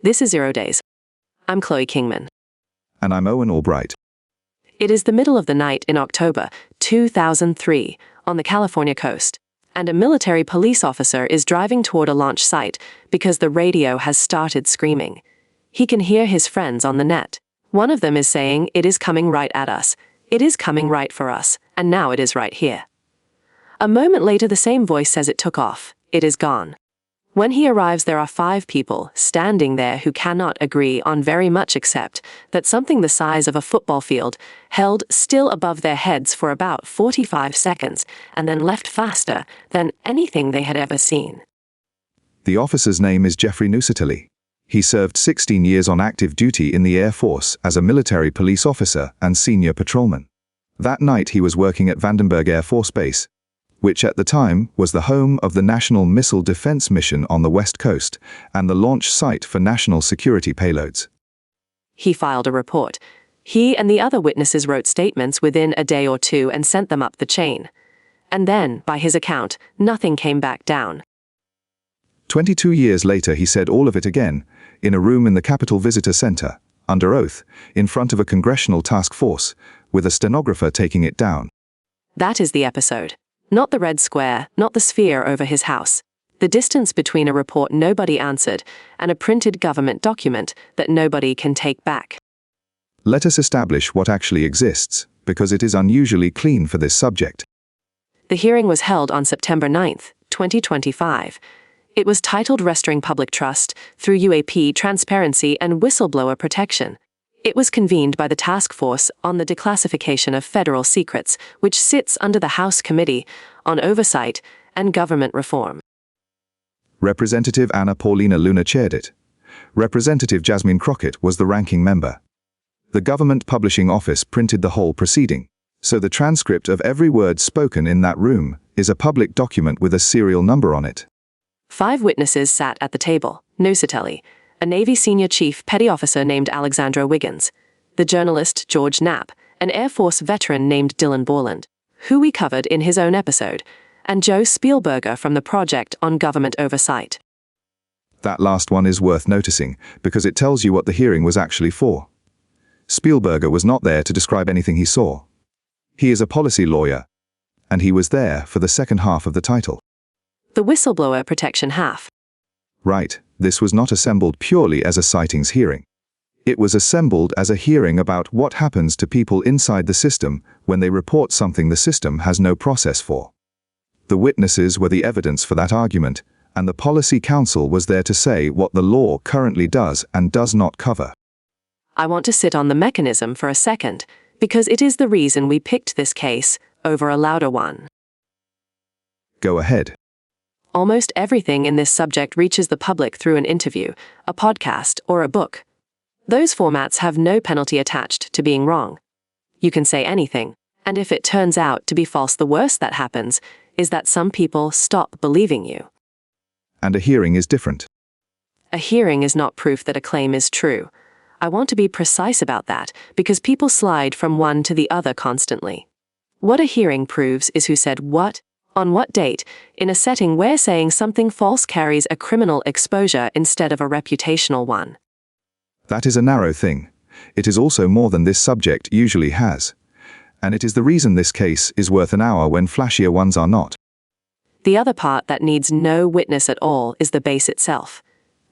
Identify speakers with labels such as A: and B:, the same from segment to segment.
A: This is Zero Daze. I'm Chloe Kingman.
B: And I'm Owen Albright.
A: It is the middle of the night in October 2003 on the California coast, and a military police officer is driving toward a launch site because the radio has started screaming. He can hear his friends on the net. One of them is saying, "It is coming right at us. It is coming right for us, and now it is right here." A moment later, the same voice says it took off. It is gone. When he arrives, there are 5 people standing there who cannot agree on very much except that something the size of a football field held still above their heads for about 45 seconds and then left faster than anything they had ever seen.
B: The officer's name is Jeffrey Nuccetelli. He served 16 years on active duty in the Air Force as a military police officer and senior patrolman. That night he was working at Vandenberg Air Force Base, which at the time was the home of the National Missile Defense Mission on the West Coast and the launch site for national security payloads.
A: He filed a report. He and the other witnesses wrote statements within a day or two and sent them up the chain. And then, by his account, nothing came back down.
B: 22 years later he said all of it again, in a room in the Capitol Visitor Center, under oath, in front of a congressional task force, with a stenographer taking it down.
A: That is the episode. Not the red square, not the sphere over his house. The distance between a report nobody answered and a printed government document that nobody can take back.
B: Let us establish what actually exists, because it is unusually clean for this subject.
A: The hearing was held on September 9th, 2025. It was titled Restoring Public Trust through UAP Transparency and Whistleblower Protection. It was convened by the Task Force on the Declassification of Federal Secrets, which sits under the House Committee on Oversight and Government Reform.
B: Representative Anna Paulina Luna chaired it. Representative Jasmine Crockett was the ranking member. The Government Publishing Office printed the whole proceeding, so the transcript of every word spoken in that room is a public document with a serial number on it.
A: 5 witnesses sat at the table: Nuccetelli, a Navy senior chief petty officer named Alexandro Wiggins, the journalist George Knapp, an Air Force veteran named Dylan Borland, who we covered in his own episode, and Joe Spielberger from the Project on Government Oversight.
B: That last one is worth noticing, because it tells you what the hearing was actually for. Spielberger was not there to describe anything he saw. He is a policy lawyer, and he was there for the second half of the title.
A: The whistleblower protection half.
B: Right, this was not assembled purely as a sightings hearing. It was assembled as a hearing about what happens to people inside the system when they report something the system has no process for. The witnesses were the evidence for that argument, and the Policy Council was there to say what the law currently does and does not cover.
A: I want to sit on the mechanism for a second, because it is the reason we picked this case over a louder one.
B: Go ahead.
A: Almost everything in this subject reaches the public through an interview, a podcast, or a book. Those formats have no penalty attached to being wrong. You can say anything, and if it turns out to be false, the worst that happens is that some people stop believing you.
B: And a hearing is different.
A: A hearing is not proof that a claim is true. I want to be precise about that, because people slide from one to the other constantly. What a hearing proves is who said what, on what date, in a setting where saying something false carries a criminal exposure instead of a reputational one.
B: That is a narrow thing. It is also more than this subject usually has. And it is the reason this case is worth an hour when flashier ones are not.
A: The other part that needs no witness at all is the base itself.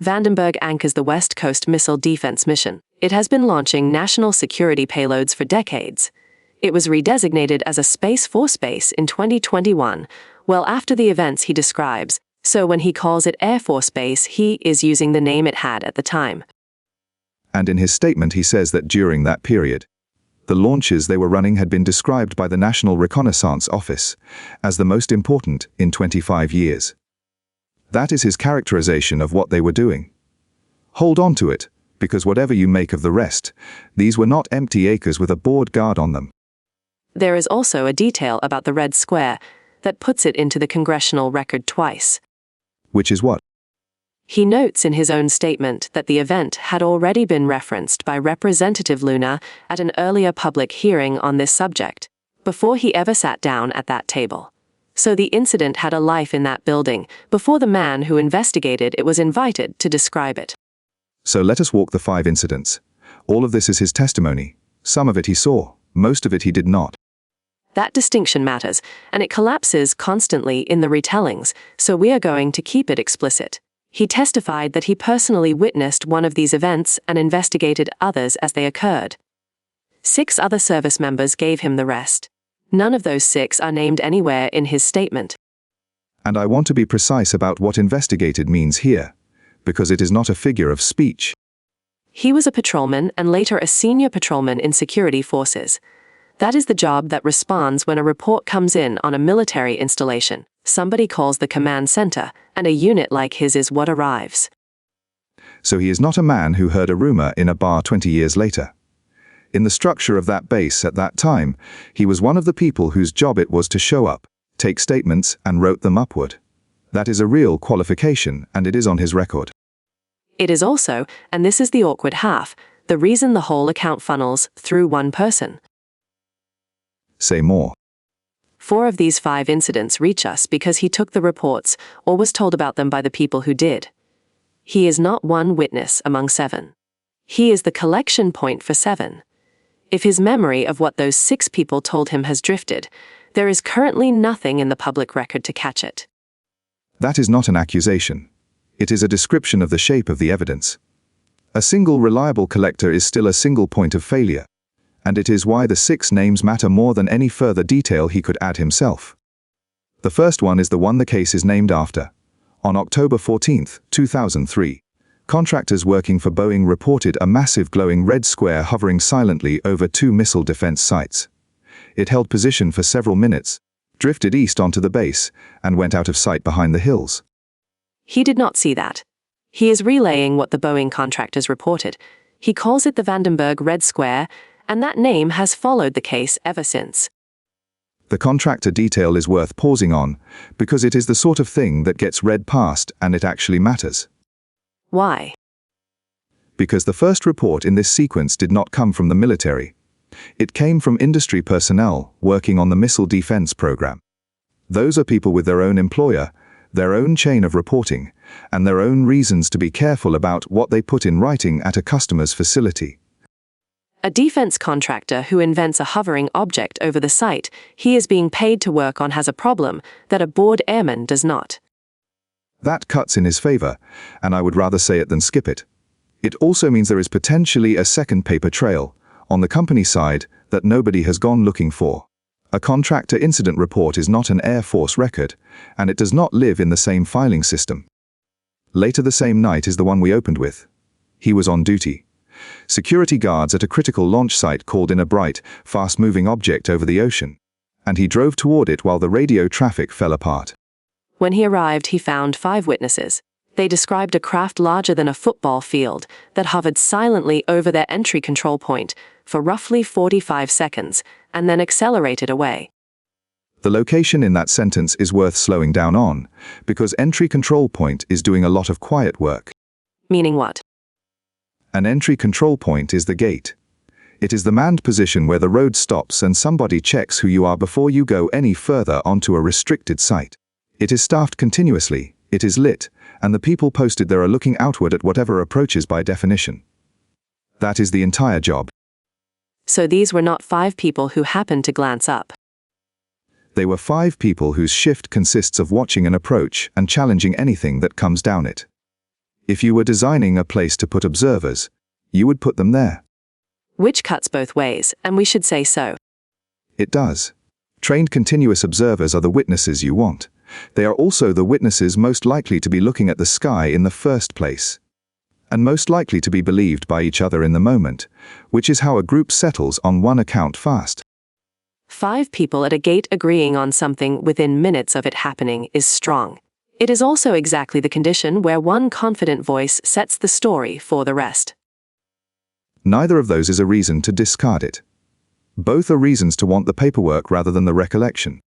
A: Vandenberg anchors the West Coast Missile Defense Mission. It has been launching national security payloads for decades. It was redesignated as a Space Force base in 2021, well after the events he describes, so when he calls it Air Force Base, he is using the name it had at the time.
B: And in his statement he says that during that period, the launches they were running had been described by the National Reconnaissance Office as the most important in 25 years. That is his characterization of what they were doing. Hold on to it, because whatever you make of the rest, these were not empty acres with a board guard on them.
A: There is also a detail about the red square that puts it into the congressional record twice.
B: Which is what?
A: He notes in his own statement that the event had already been referenced by Representative Luna at an earlier public hearing on this subject, before he ever sat down at that table. So the incident had a life in that building before the man who investigated it was invited to describe it.
B: So let us walk the 5 incidents. All of this is his testimony. Some of it he saw, most of it he did not.
A: That distinction matters, and it collapses constantly in the retellings, so we are going to keep it explicit. He testified that he personally witnessed one of these events and investigated others as they occurred. 6 other service members gave him the rest. None of those 6 are named anywhere in his statement.
B: And I want to be precise about what investigated means here, because it is not a figure of speech.
A: He was a patrolman and later a senior patrolman in security forces. That is the job that responds when a report comes in on a military installation. Somebody calls the command center, and a unit like his is what arrives.
B: So he is not a man who heard a rumor in a bar 20 years later. In the structure of that base at that time, he was one of the people whose job it was to show up, take statements, and rote them upward. That is a real qualification, and it is on his record.
A: It is also, and this is the awkward half, the reason the whole account funnels through one person.
B: Say more.
A: 4 of these 5 incidents reach us because he took the reports or was told about them by the people who did. He is not one witness among 7. He is the collection point for 7. If his memory of what those 6 people told him has drifted, there is currently nothing in the public record to catch it.
B: That is not an accusation. It is a description of the shape of the evidence. A single reliable collector is still a single point of failure, and it is why the 6 names matter more than any further detail he could add himself. The first one is the one the case is named after. On October 14, 2003, contractors working for Boeing reported a massive glowing red square hovering silently over 2 missile defense sites. It held position for several minutes, drifted east onto the base, and went out of sight behind the hills.
A: He did not see that. He is relaying what the Boeing contractors reported. He calls it the Vandenberg Red Square, and that name has followed the case ever since.
B: The contractor detail is worth pausing on, because it is the sort of thing that gets read past and it actually matters.
A: Why?
B: Because the first report in this sequence did not come from the military. It came from industry personnel working on the missile defense program. Those are people with their own employer, their own chain of reporting, and their own reasons to be careful about what they put in writing at a customer's facility.
A: A defense contractor who invents a hovering object over the site he is being paid to work on has a problem that a bored airman does not.
B: That cuts in his favor, and I would rather say it than skip it. It also means there is potentially a second paper trail, on the company side, that nobody has gone looking for. A contractor incident report is not an Air Force record, and it does not live in the same filing system. Later the same night is the one we opened with. He was on duty. Security guards at a critical launch site called in a bright, fast-moving object over the ocean, and he drove toward it while the radio traffic fell apart.
A: When he arrived, he found 5 witnesses. They described a craft larger than a football field that hovered silently over their entry control point for roughly 45 seconds and then accelerated away.
B: The location in that sentence is worth slowing down on, because entry control point is doing a lot of quiet work.
A: Meaning what?
B: An entry control point is the gate. It is the manned position where the road stops and somebody checks who you are before you go any further onto a restricted site. It is staffed continuously, it is lit, and the people posted there are looking outward at whatever approaches by definition. That is the entire job.
A: So these were not 5 people who happened to glance up.
B: They were 5 people whose shift consists of watching an approach and challenging anything that comes down it. If you were designing a place to put observers, you would put them there.
A: Which cuts both ways, and we should say so.
B: It does. Trained continuous observers are the witnesses you want. They are also the witnesses most likely to be looking at the sky in the first place, and most likely to be believed by each other in the moment, which is how a group settles on one account fast.
A: 5 people at a gate agreeing on something within minutes of it happening is strong. It is also exactly the condition where one confident voice sets the story for the rest.
B: Neither of those is a reason to discard it. Both are reasons to want the paperwork rather than the recollection.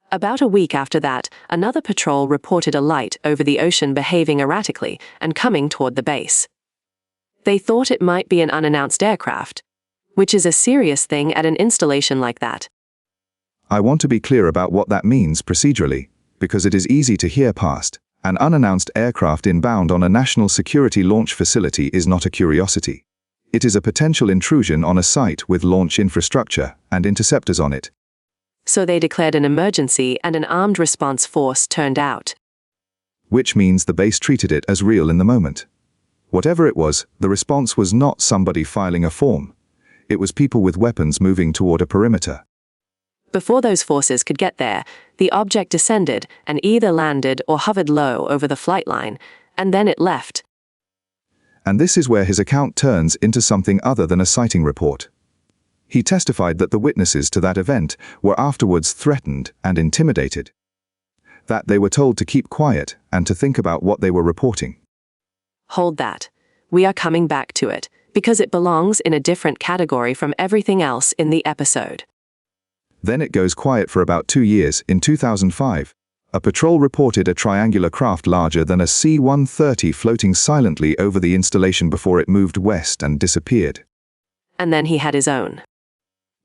A: About a week after that, another patrol reported a light over the ocean behaving erratically and coming toward the base. They thought it might be an unannounced aircraft, which is a serious thing at an installation like that.
B: I want to be clear about what that means procedurally, because it is easy to hear past, An unannounced aircraft inbound on a national security launch facility is not a curiosity. It is a potential intrusion on a site with launch infrastructure and interceptors on it.
A: So they declared an emergency and an armed response force turned out.
B: Which means the base treated it as real in the moment. Whatever it was, the response was not somebody filing a form. It was people with weapons moving toward a perimeter.
A: Before those forces could get there, the object descended and either landed or hovered low over the flight line, and then it left.
B: And this is where his account turns into something other than a sighting report. He testified that the witnesses to that event were afterwards threatened and intimidated. That they were told to keep quiet and to think about what they were reporting.
A: Hold that. We are coming back to it, because it belongs in a different category from everything else in the episode.
B: Then it goes quiet for about 2 years. In 2005, a patrol reported a triangular craft larger than a C-130 floating silently over the installation before it moved west and disappeared.
A: And then he had his own.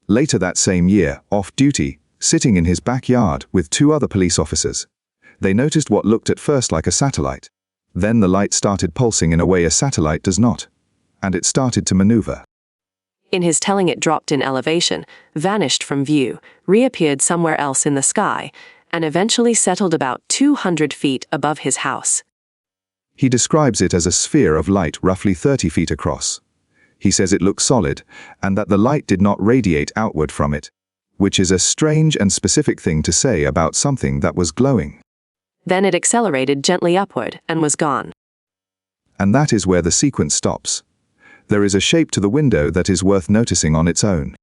B: Later that same year, off-duty, sitting in his backyard with 2 other police officers, they noticed what looked at first like a satellite. Then the light started pulsing in a way a satellite does not, and it started to maneuver.
A: In his telling, it dropped in elevation, vanished from view, reappeared somewhere else in the sky, and eventually settled about 200 feet above his house.
B: He describes it as a sphere of light roughly 30 feet across. He says it looked solid, and that the light did not radiate outward from it, which is a strange and specific thing to say about something that was glowing.
A: Then it accelerated gently upward and was gone.
B: And that is where the sequence stops. There is a shape to the window that is worth noticing on its own.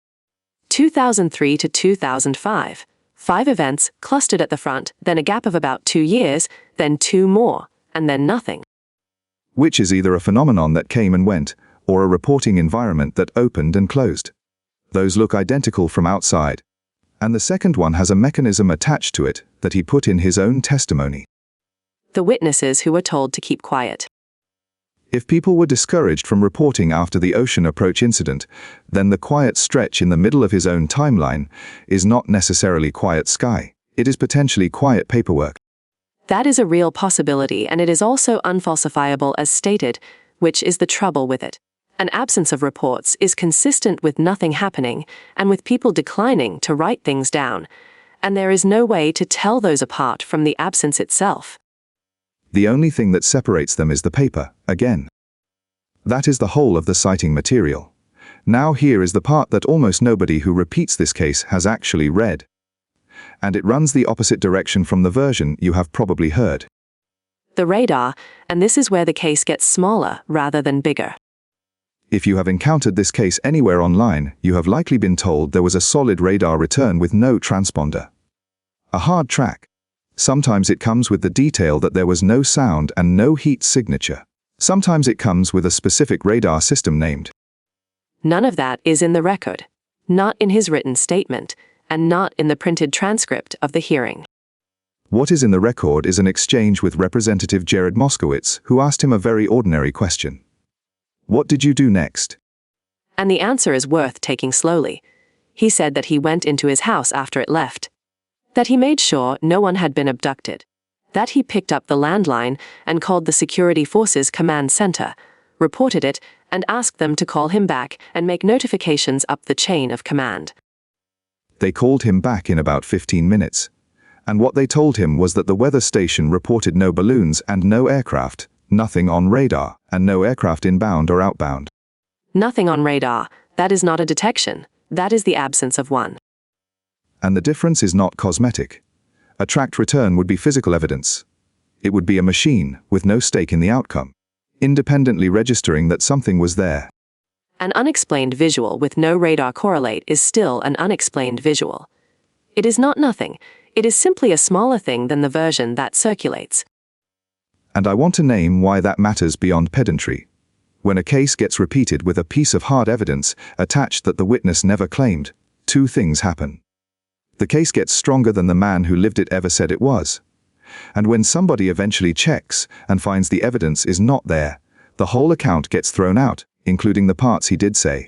A: 2003 to 2005. 5 events clustered at the front, then a gap of about 2 years, then 2 more, and then nothing.
B: Which is either a phenomenon that came and went, or a reporting environment that opened and closed. Those look identical from outside. And the second one has a mechanism attached to it that he put in his own testimony.
A: The witnesses who were told to keep quiet.
B: If people were discouraged from reporting after the ocean approach incident, then the quiet stretch in the middle of his own timeline is not necessarily quiet sky. It is potentially quiet paperwork.
A: That is a real possibility, and it is also unfalsifiable as stated, which is the trouble with it. An absence of reports is consistent with nothing happening and with people declining to write things down, and there is no way to tell those apart from the absence itself.
B: The only thing that separates them is the paper, again. That is the whole of the citing material. Now here is the part that almost nobody who repeats this case has actually read. And it runs the opposite direction from the version you have probably heard.
A: The radar, and this is where the case gets smaller rather than bigger.
B: If you have encountered this case anywhere online, you have likely been told there was a solid radar return with no transponder. A hard track. Sometimes it comes with the detail that there was no sound and no heat signature. Sometimes it comes with a specific radar system named.
A: None of that is in the record, not in his written statement, and not in the printed transcript of the hearing.
B: What is in the record is an exchange with Representative Jared Moskowitz, who asked him a very ordinary question. What did you do next?
A: And the answer is worth taking slowly. He said that he went into his house after it left. That he made sure no one had been abducted. That he picked up the landline and called the Security Forces Command Center, reported it, and asked them to call him back and make notifications up the chain of command.
B: They called him back in about 15 minutes. And what they told him was that the weather station reported no balloons and no aircraft, nothing on radar, and no aircraft inbound or outbound.
A: Nothing on radar. That is not a detection. That is the absence of one.
B: And the difference is not cosmetic. A tracked return would be physical evidence. It would be a machine with no stake in the outcome, independently registering that something was there.
A: An unexplained visual with no radar correlate is still an unexplained visual. It is not nothing. It is simply a smaller thing than the version that circulates.
B: And I want to name why that matters beyond pedantry. When a case gets repeated with a piece of hard evidence attached that the witness never claimed, 2 things happen. The case gets stronger than the man who lived it ever said it was. And when somebody eventually checks and finds the evidence is not there, the whole account gets thrown out, including the parts he did say.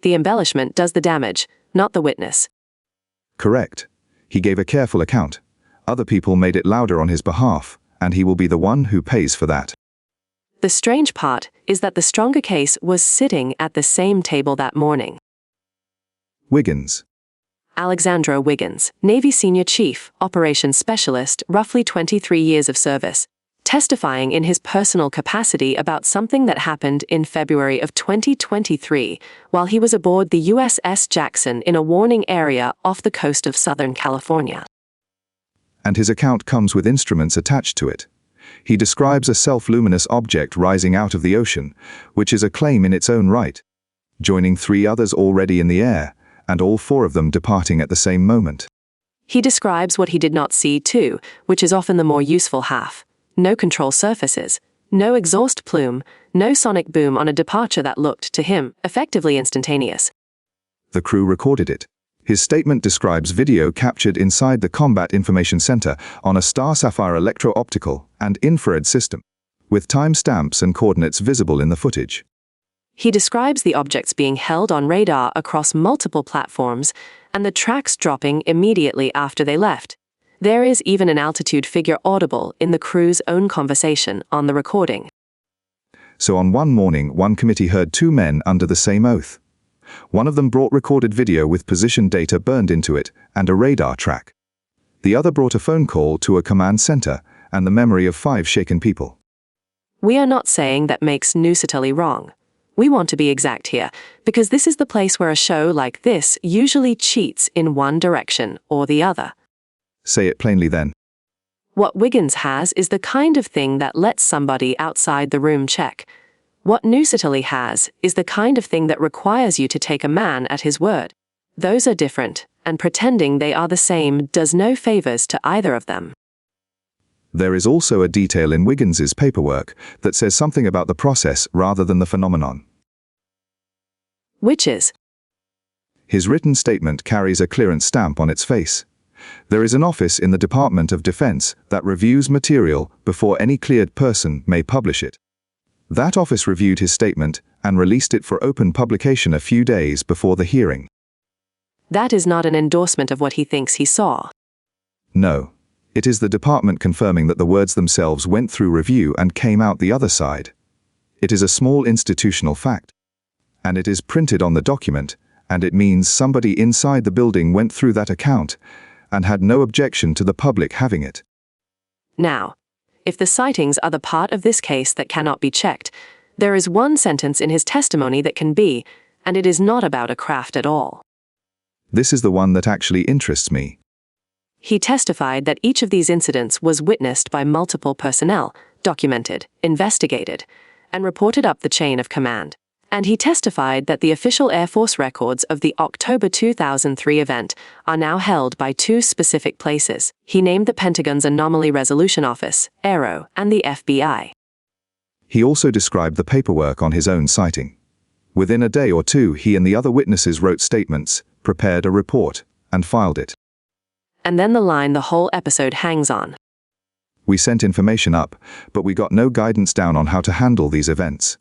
A: The embellishment does the damage, not the witness.
B: Correct. He gave a careful account. Other people made it louder on his behalf, and he will be the one who pays for that.
A: The strange part is that the stronger case was sitting at the same table that morning.
B: Wiggins.
A: Alexandro Wiggins, Navy Senior Chief, Operations Specialist, roughly 23 years of service, testifying in his personal capacity about something that happened in February of 2023 while he was aboard the USS Jackson in a warning area off the coast of Southern California.
B: And his account comes with instruments attached to it. He describes a self-luminous object rising out of the ocean, which is a claim in its own right, joining 3 others already in the air, and all 4 of them departing at the same moment.
A: He describes what he did not see too, which is often the more useful half. No control surfaces, no exhaust plume, no sonic boom on a departure that looked, to him, effectively instantaneous.
B: The crew recorded it. His statement describes video captured inside the Combat Information Center on a Star SAFIRE electro-optical and infrared system, with timestamps and coordinates visible in the footage.
A: He describes the objects being held on radar across multiple platforms and the tracks dropping immediately after they left. There is even an altitude figure audible in the crew's own conversation on the recording.
B: So on one morning, one committee heard 2 men under the same oath. One of them brought recorded video with position data burned into it and a radar track. The other brought a phone call to a command center and the memory of 5 shaken people.
A: We are not saying that makes Nuccetelli wrong. We want to be exact here, because this is the place where a show like this usually cheats in one direction or the other.
B: Say it plainly then.
A: What Wiggins has is the kind of thing that lets somebody outside the room check. What Nuccetelli has is the kind of thing that requires you to take a man at his word. Those are different, and pretending they are the same does no favors to either of them.
B: There is also a detail in Wiggins's paperwork that says something about the process rather than the phenomenon.
A: Which is?
B: His written statement carries a clearance stamp on its face. There is an office in the Department of Defense that reviews material before any cleared person may publish it. That office reviewed his statement and released it for open publication a few days before the hearing.
A: That is not an endorsement of what he thinks he saw.
B: No. It is the department confirming that the words themselves went through review and came out the other side. It is a small institutional fact. And it is printed on the document, and it means somebody inside the building went through that account and had no objection to the public having it.
A: Now, if the sightings are the part of this case that cannot be checked, there is one sentence in his testimony that can be, and it is not about a craft at all.
B: This is the one that actually interests me.
A: He testified that each of these incidents was witnessed by multiple personnel, documented, investigated, and reported up the chain of command. And he testified that the official Air Force records of the October 2003 event are now held by 2 specific places. He named the Pentagon's Anomaly Resolution Office, ARROW, and the FBI.
B: He also described the paperwork on his own sighting. Within a day or 2, he and the other witnesses wrote statements, prepared a report, and filed it.
A: And then the line the whole episode hangs on.
B: We sent information up, but we got no guidance down on how to handle these events.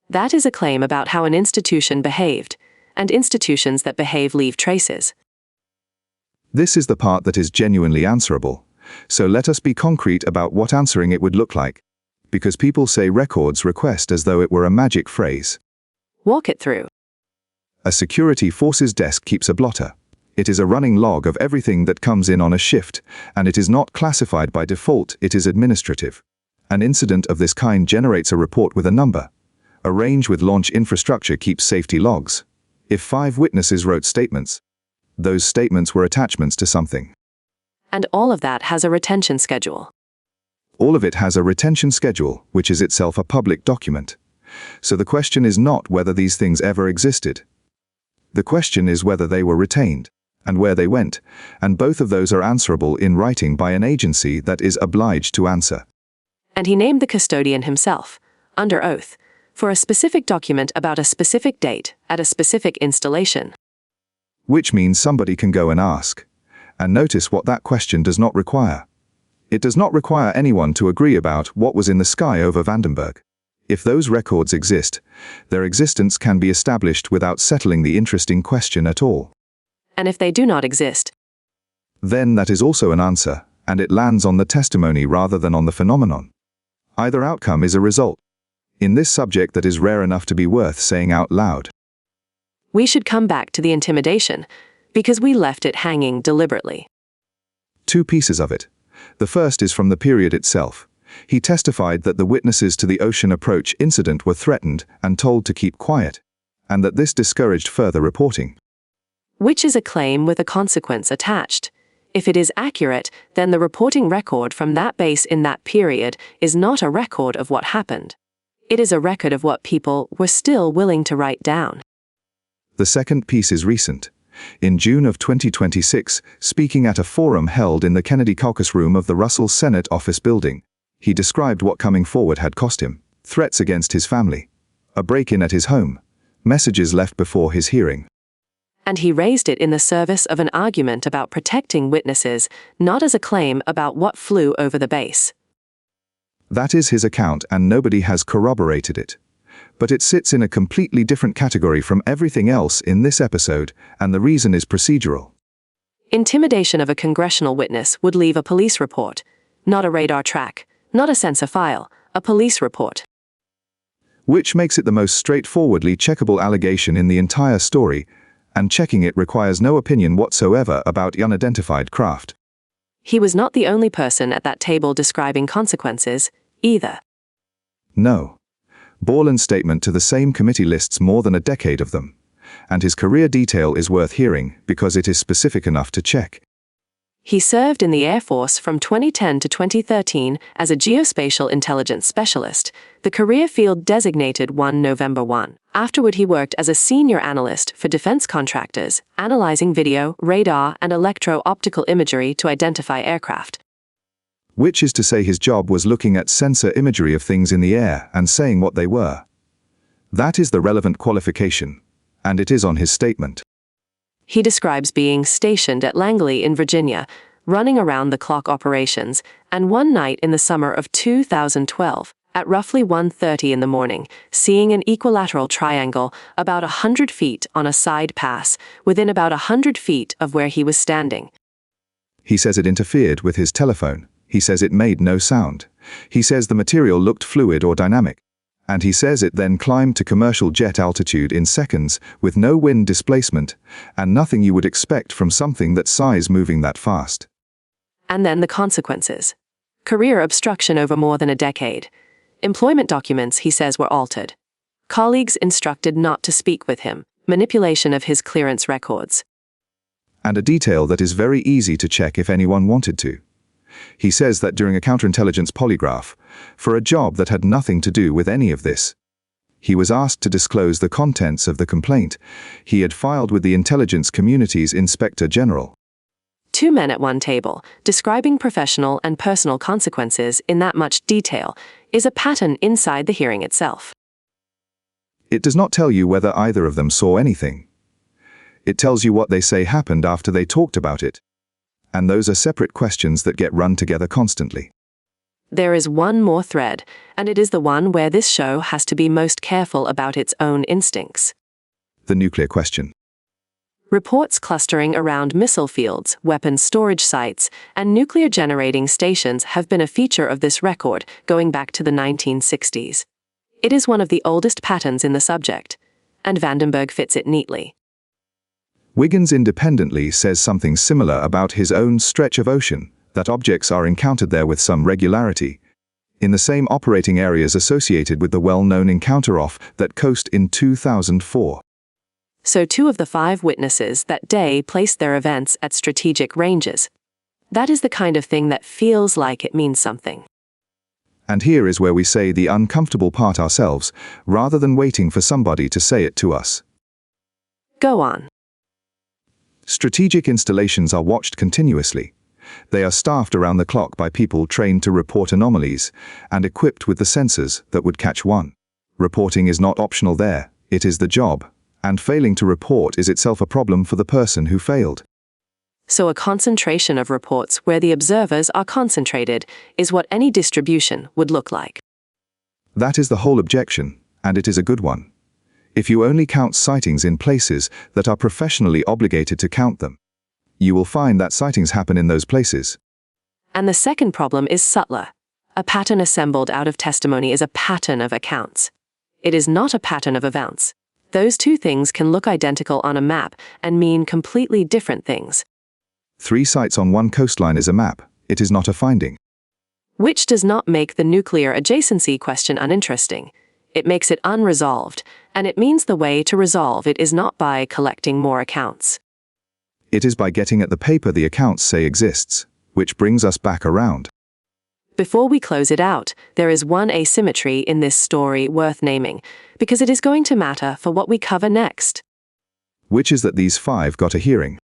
A: That is a claim about how an institution behaved, and institutions that behave leave traces.
B: This is the part that is genuinely answerable, so let us be concrete about what answering it would look like, because people say records request as though it were a magic phrase.
A: Walk it through.
B: A security forces desk keeps a blotter. It is a running log of everything that comes in on a shift, and it is not classified by default, it is administrative. An incident of this kind generates a report with a number. A range with launch infrastructure keeps safety logs. If 5 witnesses wrote statements, those statements were attachments to something.
A: And all of that has a retention schedule.
B: All of it has a retention schedule, which is itself a public document. So the question is not whether these things ever existed. The question is whether they were retained, and where they went, and both of those are answerable in writing by an agency that is obliged to answer.
A: And he named the custodian himself, under oath, for a specific document about a specific date, at a specific installation.
B: Which means somebody can go and ask. And notice what that question does not require. It does not require anyone to agree about what was in the sky over Vandenberg. If those records exist, their existence can be established without settling the interesting question at all.
A: And if they do not exist,
B: then that is also an answer, and it lands on the testimony rather than on the phenomenon. Either outcome is a result. In this subject that is rare enough to be worth saying out loud.
A: We should come back to the intimidation, because we left it hanging deliberately.
B: Two pieces of it. The first is from the period itself. He testified that the witnesses to the Ocean Approach incident were threatened and told to keep quiet, and that this discouraged further reporting.
A: Which is a claim with a consequence attached. If it is accurate, then the reporting record from that base in that period is not a record of what happened. It is a record of what people were still willing to write down.
B: The second piece is recent. In June of 2026, speaking at a forum held in the Kennedy caucus room of the Russell Senate office building, he described what coming forward had cost him: threats against his family, a break-in at his home, messages left before his hearing.
A: And he raised it in the service of an argument about protecting witnesses, not as a claim about what flew over the base.
B: That is his account, and nobody has corroborated it. But it sits in a completely different category from everything else in this episode, and the reason is procedural.
A: Intimidation of a congressional witness would leave a police report, not a radar track, not a sensor file, a police report.
B: Which makes it the most straightforwardly checkable allegation in the entire story, and checking it requires no opinion whatsoever about the unidentified craft.
A: He was not the only person at that table describing consequences, either.
B: No. Borland's statement to the same committee lists more than a decade of them, and his career detail is worth hearing because it is specific enough to check.
A: He served in the Air Force from 2010 to 2013 as a geospatial intelligence specialist, the career field designated 1 November 1. Afterward, he worked as a senior analyst for defense contractors, analyzing video, radar, and electro-optical imagery to identify aircraft.
B: Which is to say his job was looking at sensor imagery of things in the air and saying what they were. That is the relevant qualification, and it is on his statement.
A: He describes being stationed at Langley in Virginia, running around-the-clock operations, and one night in the summer of 2012, at roughly 1:30 in the morning, seeing an equilateral triangle about 100 feet on a side pass, within about 100 feet of where he was standing.
B: He says it interfered with his telephone. He says it made no sound. He says the material looked fluid or dynamic. And he says it then climbed to commercial jet altitude in seconds with no wind displacement, and nothing you would expect from something that size moving that fast.
A: And then the consequences. Career obstruction over more than a decade. Employment documents, he says, were altered. Colleagues instructed not to speak with him. Manipulation of his clearance records.
B: And a detail that is very easy to check if anyone wanted to. He says that during a counterintelligence polygraph, for a job that had nothing to do with any of this, he was asked to disclose the contents of the complaint he had filed with the intelligence community's Inspector General.
A: Two men at one table, describing professional and personal consequences in that much detail, is a pattern inside the hearing itself.
B: It does not tell you whether either of them saw anything. It tells you what they say happened after they talked about it. And those are separate questions that get run together constantly.
A: There is one more thread, and it is the one where this show has to be most careful about its own instincts.
B: The nuclear question.
A: Reports clustering around missile fields, weapons storage sites, and nuclear generating stations have been a feature of this record going back to the 1960s. It is one of the oldest patterns in the subject, and Vandenberg fits it neatly.
B: Wiggins independently says something similar about his own stretch of ocean, that objects are encountered there with some regularity, in the same operating areas associated with the well-known encounter off that coast in 2004.
A: So 2 of the 5 witnesses that day placed their events at strategic ranges. That is the kind of thing that feels like it means something.
B: And here is where we say the uncomfortable part ourselves, rather than waiting for somebody to say it to us.
A: Go on.
B: Strategic installations are watched continuously. They are staffed around the clock by people trained to report anomalies and equipped with the sensors that would catch one. Reporting is not optional there, it is the job, and failing to report is itself a problem for the person who failed.
A: So a concentration of reports where the observers are concentrated is what any distribution would look like.
B: That is the whole objection, and it is a good one. If you only count sightings in places that are professionally obligated to count them, you will find that sightings happen in those places.
A: And the second problem is subtler. A pattern assembled out of testimony is a pattern of accounts. It is not a pattern of events. Those two things can look identical on a map and mean completely different things.
B: 3 sites on one coastline is a map. It is not a finding.
A: Which does not make the nuclear adjacency question uninteresting. It makes it unresolved, and it means the way to resolve it is not by collecting more accounts.
B: It is by getting at the paper the accounts say exists, which brings us back around.
A: Before we close it out, there is one asymmetry in this story worth naming, because it is going to matter for what we cover next.
B: Which is that these 5 got a hearing.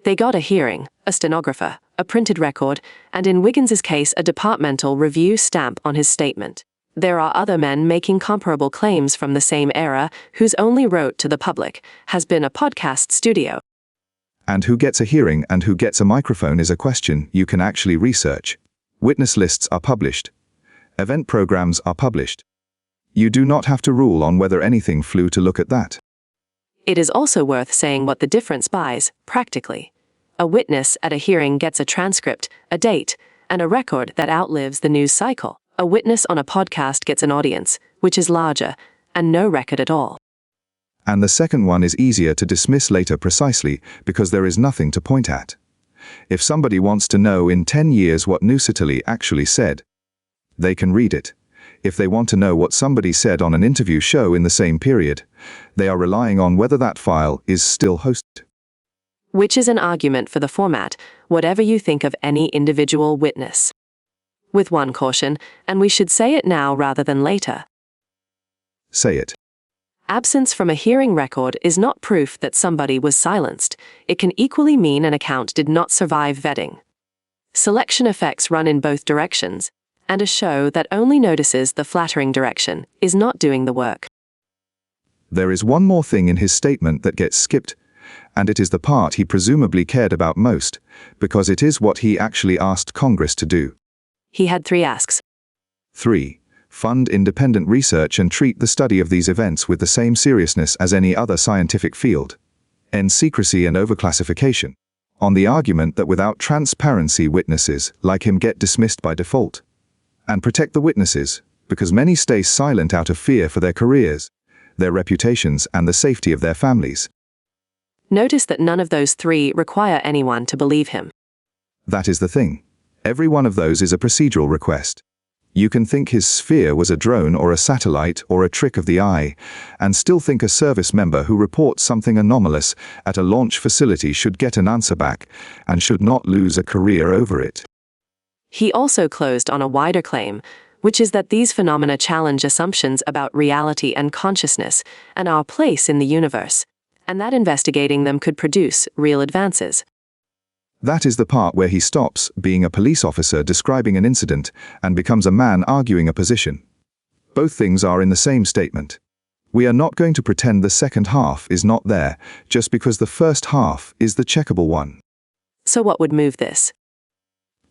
A: They got a hearing, a stenographer, a printed record, and in Wiggins's case a departmental review stamp on his statement. There are other men making comparable claims from the same era whose only road to the public has been a podcast studio.
B: And who gets a hearing and who gets a microphone is a question you can actually research. Witness lists are published. Event programs are published. You do not have to rule on whether anything flew to look at that.
A: It is also worth saying what the difference buys, practically. A witness at a hearing gets a transcript, a date, and a record that outlives the news cycle. A witness on a podcast gets an audience, which is larger, and no record at all.
B: And the second one is easier to dismiss later precisely because there is nothing to point at. If somebody wants to know in 10 years what Nuccetelli actually said, they can read it. If they want to know what somebody said on an interview show in the same period, they are relying on whether that file is still hosted.
A: Which is an argument for the format, whatever you think of any individual witness. With one caution, and we should say it now rather than later.
B: Say it.
A: Absence from a hearing record is not proof that somebody was silenced. It can equally mean an account did not survive vetting. Selection effects run in both directions, and a show that only notices the flattering direction is not doing the work.
B: There is one more thing in his statement that gets skipped, and it is the part he presumably cared about most, because it is what he actually asked Congress to do.
A: He had 3 asks.
B: 3. Fund independent research and treat the study of these events with the same seriousness as any other scientific field. End secrecy and overclassification. On the argument that without transparency witnesses like him get dismissed by default. And protect the witnesses, because many stay silent out of fear for their careers, their reputations and the safety of their families.
A: Notice that none of those 3 require anyone to believe him.
B: That is the thing. Every one of those is a procedural request. You can think his sphere was a drone or a satellite or a trick of the eye, and still think a service member who reports something anomalous at a launch facility should get an answer back and should not lose a career over it.
A: He also closed on a wider claim, which is that these phenomena challenge assumptions about reality and consciousness and our place in the universe, and that investigating them could produce real advances.
B: That is the part where he stops being a police officer describing an incident and becomes a man arguing a position. Both things are in the same statement. We are not going to pretend the second half is not there just because the first half is the checkable one.
A: So what would move this?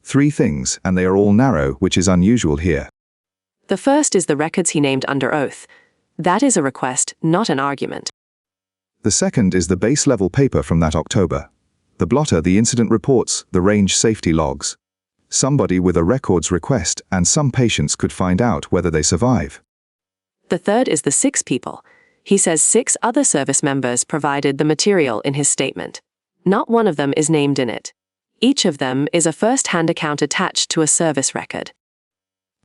B: 3 things, and they are all narrow, which is unusual here.
A: The first is the records he named under oath. That is a request, not an argument.
B: The second is the base-level paper from that October. The blotter, the incident reports, the range safety logs. Somebody with a records request, and some patients could find out whether they survive.
A: The third is the 6 people. He says 6 other service members provided the material in his statement. Not one of them is named in it. Each of them is a first-hand account attached to a service record.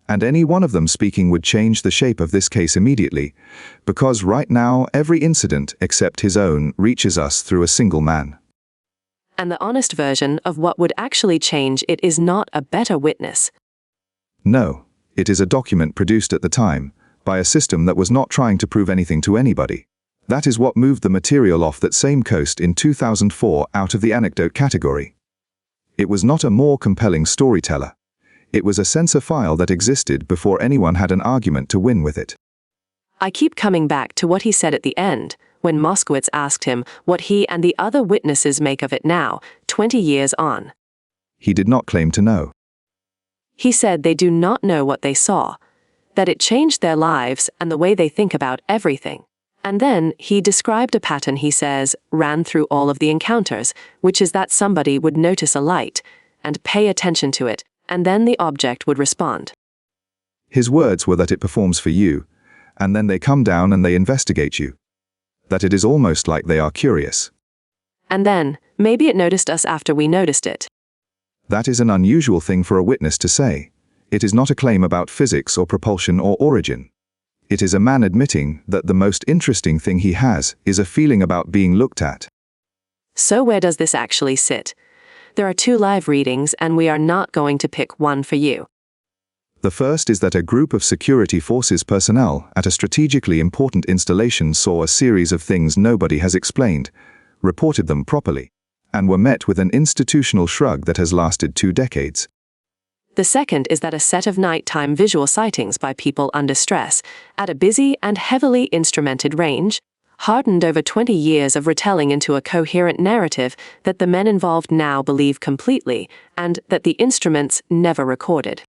B: And any one of them speaking would change the shape of this case immediately, because right now every incident except his own reaches us through a single man.
A: And the honest version of what would actually change it is not a better witness.
B: No, it is a document produced at the time, by a system that was not trying to prove anything to anybody. That is what moved the material off that same coast in 2004 out of the anecdote category. It was not a more compelling storyteller. It was a censor file that existed before anyone had an argument to win with it.
A: I keep coming back to what he said at the end, when Moskowitz asked him what he and the other witnesses make of it now, 20 years on.
B: He did not claim to know.
A: He said they do not know what they saw, that it changed their lives and the way they think about everything. And then he described a pattern he says ran through all of the encounters, which is that somebody would notice a light, and pay attention to it, and then the object would respond.
B: His words were that it performs for you, and then they come down and they investigate you. That it is almost like they are curious.
A: And then, maybe it noticed us after we noticed it.
B: That is an unusual thing for a witness to say. It is not a claim about physics or propulsion or origin. It is a man admitting that the most interesting thing he has is a feeling about being looked at.
A: So where does this actually sit? There are 2 live readings, and we are not going to pick one for you.
B: The first is that a group of security forces personnel at a strategically important installation saw a series of things nobody has explained, reported them properly, and were met with an institutional shrug that has lasted 2 decades.
A: The second is that a set of nighttime visual sightings by people under stress, at a busy and heavily instrumented range, hardened over 20 years of retelling into a coherent narrative that the men involved now believe completely, and that the instruments never recorded.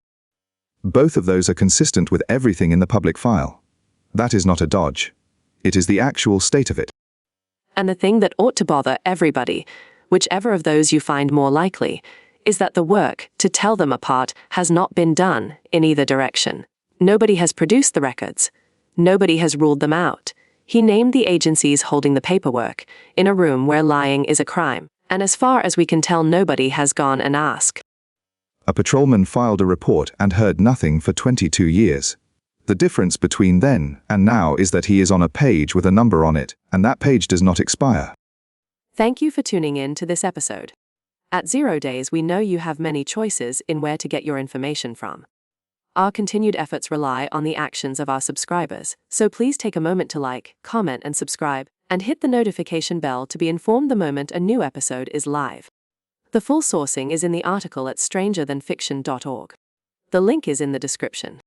B: Both of those are consistent with everything in the public file. That is not a dodge. It is the actual state of it.
A: And the thing that ought to bother everybody, whichever of those you find more likely, is that the work to tell them apart has not been done in either direction. Nobody has produced the records. Nobody has ruled them out. He named the agencies holding the paperwork, in a room where lying is a crime, and as far as we can tell, nobody has gone and asked.
B: A patrolman filed a report and heard nothing for 22 years. The difference between then and now is that he is on a page with a number on it, and that page does not expire.
A: Thank you for tuning in to this episode. At Zero Daze, we know you have many choices in where to get your information from. Our continued efforts rely on the actions of our subscribers, so please take a moment to like, comment, and subscribe, and hit the notification bell to be informed the moment a new episode is live. The full sourcing is in the article at strangerthanfiction.org. The link is in the description.